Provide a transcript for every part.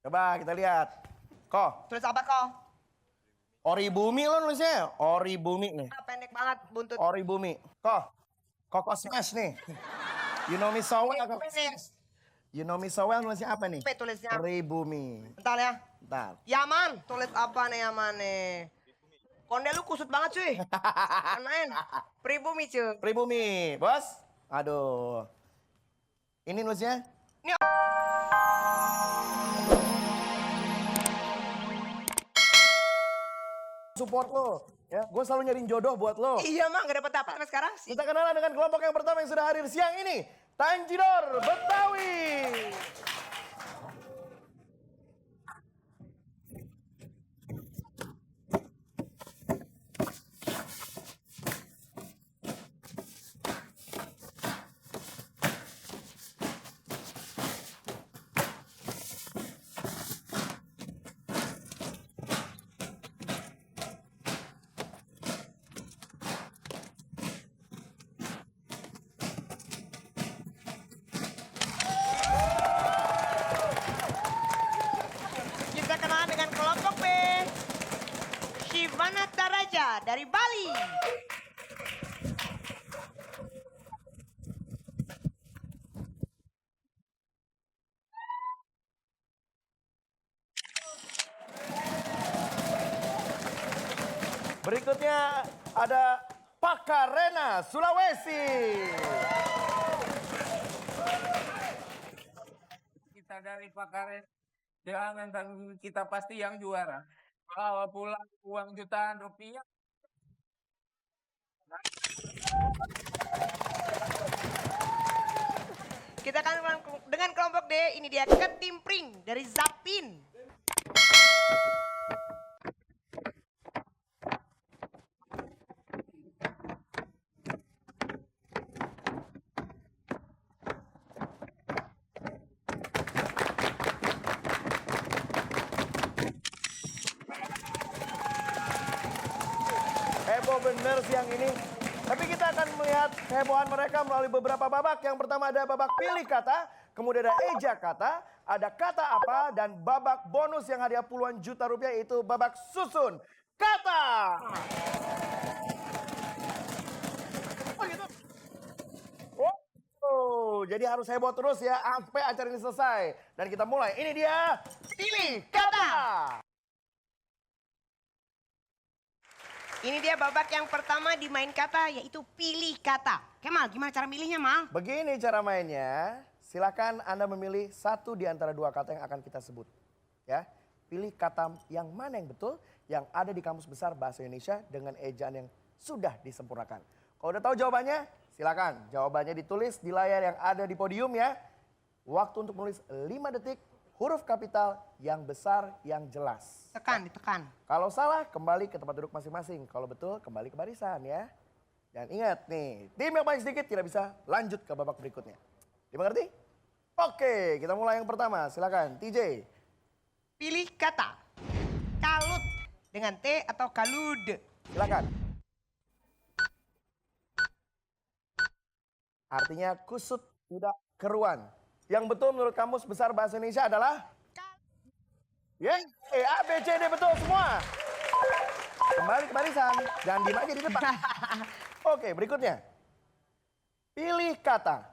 Coba kita lihat. Ko. Tulis apa kok? Oribumi lo nulisnya. Oribumi nih. Pendek banget buntut. Oribumi. Koko Smash nih. You know me so well. Koko Smash. You know me so well nulisnya apa nih? P tulisnya. Oribumi. Bentar ya. Bentar. Yaman. Tulis apa nih Yaman nih? Konde lu kusut banget cuy. Main. Pribumi cuy. Pribumi. Bos. Aduh. Ini nulisnya? Ini support lo. Ya, gue selalu nyariin jodoh buat lo. iya mah gak dapet apa sampai sekarang sih. Kita kenalan dengan kelompok yang pertama yang sudah hadir siang ini. Tanjidor Betawi. Kita kenalan dengan kelompok B. Shivana Taraja dari Bali. Berikutnya ada Pakarena Sulawesi. Kita dari Pakaren, jangan kita pasti yang juara. Bawa pulang uang jutaan rupiah. Kita akan dengan kelompok D. Ini dia Ketimpring dari Zapin. Heboh bener siang ini. Tapi kita akan melihat kehebohan mereka melalui beberapa babak. Yang pertama ada babak pilih kata, kemudian ada eja kata, ada kata apa, dan babak bonus yang hadiah puluhan juta rupiah yaitu babak susun kata. Oh gitu. Oh, jadi harus heboh terus ya sampai acara ini selesai. Dan kita mulai. Ini dia pilih kata. Ini dia babak yang pertama di main kata, yaitu pilih kata. Kemal, gimana cara milihnya, Mal? Begini cara mainnya, silakan Anda memilih satu di antara dua kata yang akan kita sebut. Ya, pilih kata yang mana yang betul, yang ada di Kamus Besar Bahasa Indonesia dengan ejaan yang sudah disempurnakan. Kalau udah tahu jawabannya, silakan. Jawabannya ditulis di layar yang ada di podium ya. Waktu untuk menulis 5 detik, huruf kapital yang besar, yang jelas. Tekan, ditekan. Kalau salah, kembali ke tempat duduk masing-masing. Kalau betul, kembali ke barisan ya. Dan ingat nih, tim yang paling sedikit tidak bisa lanjut ke babak berikutnya. Dimengerti? Oke, kita mulai yang pertama. Silakan, TJ. Pilih kata. Kalut dengan T atau kalud. Silakan. Artinya kusut, tidak keruan. Yang betul menurut Kamus Besar Bahasa Indonesia adalah? Ya, A, B, C, D betul semua. Kembali ke barisan, jangan diem aja di depan. Oke, berikutnya. Pilih kata.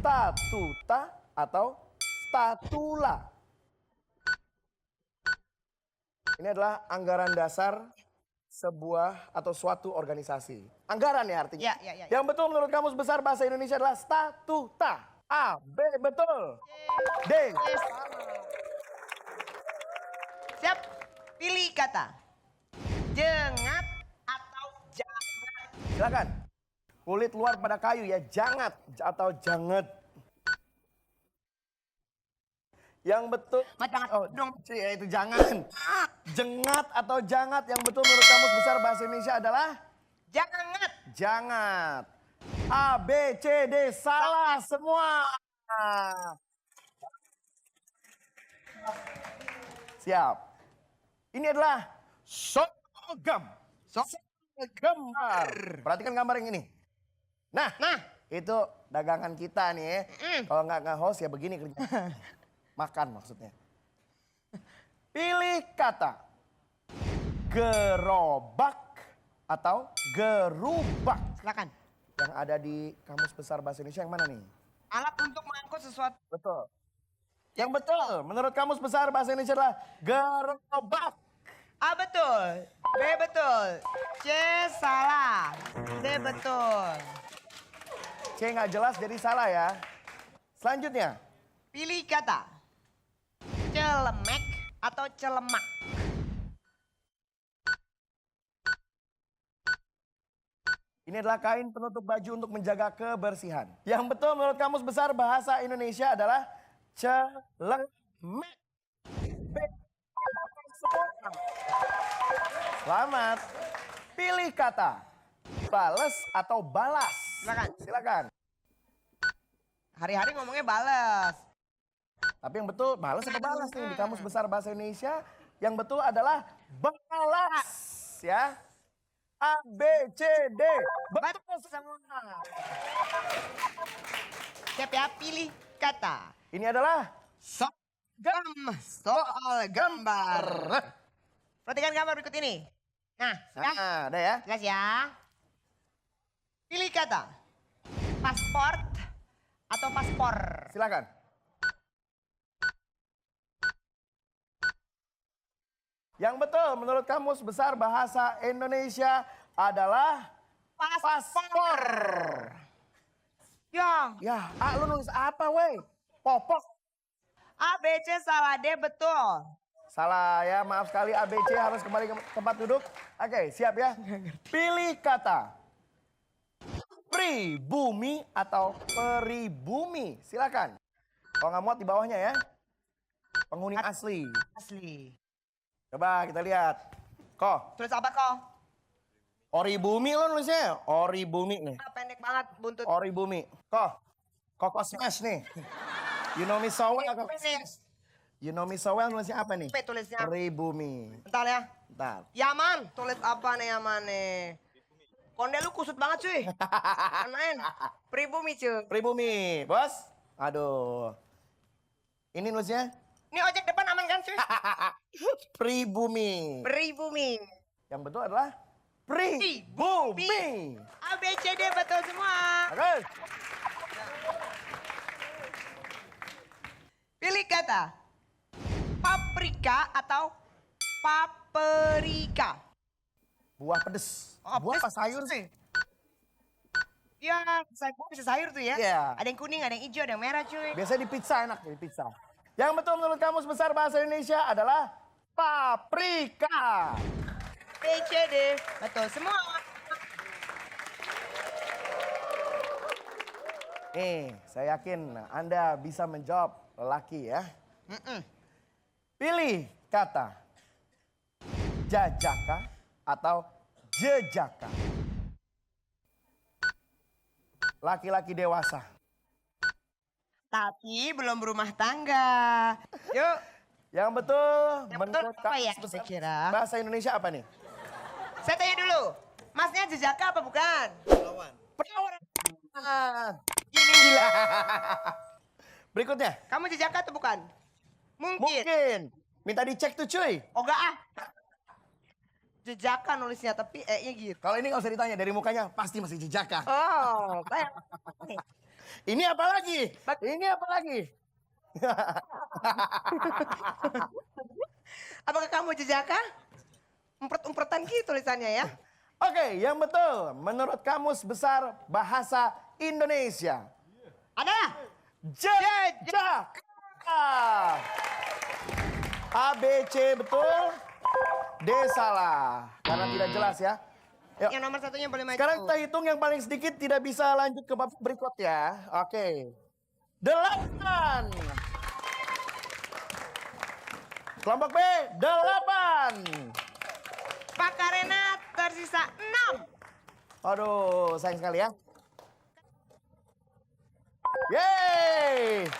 Statuta atau statula. Ini adalah anggaran dasar sebuah atau suatu organisasi. Anggaran ya artinya. Ya. Yang betul menurut Kamus Besar Bahasa Indonesia adalah statuta. A, B betul. D. Siap. Pilih kata. Jengat atau jangat. Silakan. Kulit luar pada kayu ya, jangat atau janget. Yang betul. Jangat dong. Ya itu jangan. Jengat atau jangat yang betul menurut Kamus Besar Bahasa Indonesia adalah? Jangat. Jangat. A, B, C, D, salah semua. Siap. Ini adalah sogam. Gambar. Perhatikan gambar yang ini. Nah, itu dagangan kita nih ya. Kalau nggak nge-host ya begini kerja. Makan maksudnya. Pilih kata gerobak atau gerubak. Silakan. Yang ada di Kamus Besar Bahasa Indonesia yang mana nih? Alat untuk mengangkut sesuatu. Betul. Yang betul menurut Kamus Besar Bahasa Indonesia adalah gerobak. A betul. B betul. C salah. D betul. C nggak jelas jadi salah ya. Selanjutnya. Pilih kata celemek atau celemak. Ini adalah kain penutup baju untuk menjaga kebersihan. Yang betul menurut Kamus Besar Bahasa Indonesia adalah celemek. Selamat. Pilih kata bales atau balas. Silakan. Silakan. Hari-hari ngomongnya balas. Tapi yang betul balas atau balas nih di Kamus Besar Bahasa Indonesia. Yang betul adalah balas. Ya. A, B, C, D. Betul semua. Siap ya, pilih kata. Ini adalah Soal gambar. Perhatikan gambar berikut ini. Nah, sudah? Nah, ada ya. Jelas ya. Pilih kata pasport atau paspor. Silakan. Yang betul menurut Kamus Besar Bahasa Indonesia adalah paspor. Ya, Ya, A lu nulis apa weh? Popok. A, B, C salah, D betul. Salah ya, maaf sekali ABC harus kembali ke tempat duduk. Oke, siap ya. Pilih kata pribumi atau peribumi. Silakan. Kalau nggak muat di bawahnya ya. Penghuni asli. Asli. Coba kita lihat. Kok, Tulis apa kok? oribumi lo nulisnya. Oribumi nih. Pendek banget buntut. Oribumi. Koko smash nih. You know me so well. Koko Smash. You know me so well nulisnya apa nih? P tulisnya. Oribumi. Bentar ya. Bentar. Yaman, tulis apa nih Yaman nih? Konde lu kusut banget cuy. Kanain. Pribumi cuy. Pribumi, bos. Aduh. Ini nulisnya Ini ojek depan aman kan cuy? pribumi. Pribumi. Yang betul adalah pribumi. A, B, C, D betul semua. Oke. Pilih kata paprika atau paprika. Buah pedes. Oh, Buah pedes. apa sayur sih? Ya, bisa sayur tuh ya. Iya. Ada yang kuning, ada yang hijau, ada yang merah cuy. Biasanya di pizza enak, di pizza. Yang betul menurut Kamus Besar Bahasa Indonesia adalah paprika. B, C, D betul semua. Nih, saya yakin Anda bisa menjawab lelaki ya. Pilih kata jajaka atau jejaka. Laki-laki dewasa. Tapi belum berumah tangga. Yuk. Yang betul Yang betul menurut apa ya Kamus Besar kira-kira? Bahasa Indonesia apa nih? Saya tanya dulu. Masnya jejaka apa bukan? Perawan. Ini gila. Berikutnya. Kamu jejaka atau bukan? Mungkin. Mungkin. Minta dicek tuh cuy. Oh enggak ah. Jejaka nulisnya tapi E-nya gitu. Kalau ini nggak usah ditanya dari mukanya pasti masih jejaka. Oh, kayak. Ini apa lagi? Ini apa lagi? Apakah kamu jejaka? Umpret-umpretan gitu tulisannya ya. Oke, yang betul menurut Kamus Besar Bahasa Indonesia Adalah jejaka. A, B, C betul. D salah karena tidak jelas ya. Yuk. yang nomor satunya boleh maju. Sekarang kita hitung yang paling sedikit tidak bisa lanjut ke babak berikut ya. Oke. 8. Kelompok B 8. Pak Karena tersisa 6. Aduh, sayang sekali ya. Yeay.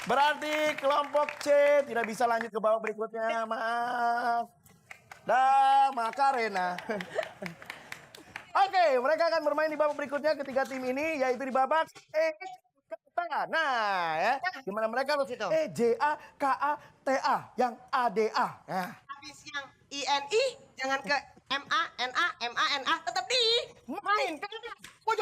Berarti kelompok C tidak bisa lanjut ke babak berikutnya. Maaf. Dah, Makarena. Oke, mereka akan bermain di babak berikutnya ketiga tim ini, yaitu di babak Ta. Nah, ya. Gimana mereka harus Gitu. EJAKATA yang ADA. Nah, Habis yang INI, jangan ke MA, NA, MA, NA, tetap di main. Woi,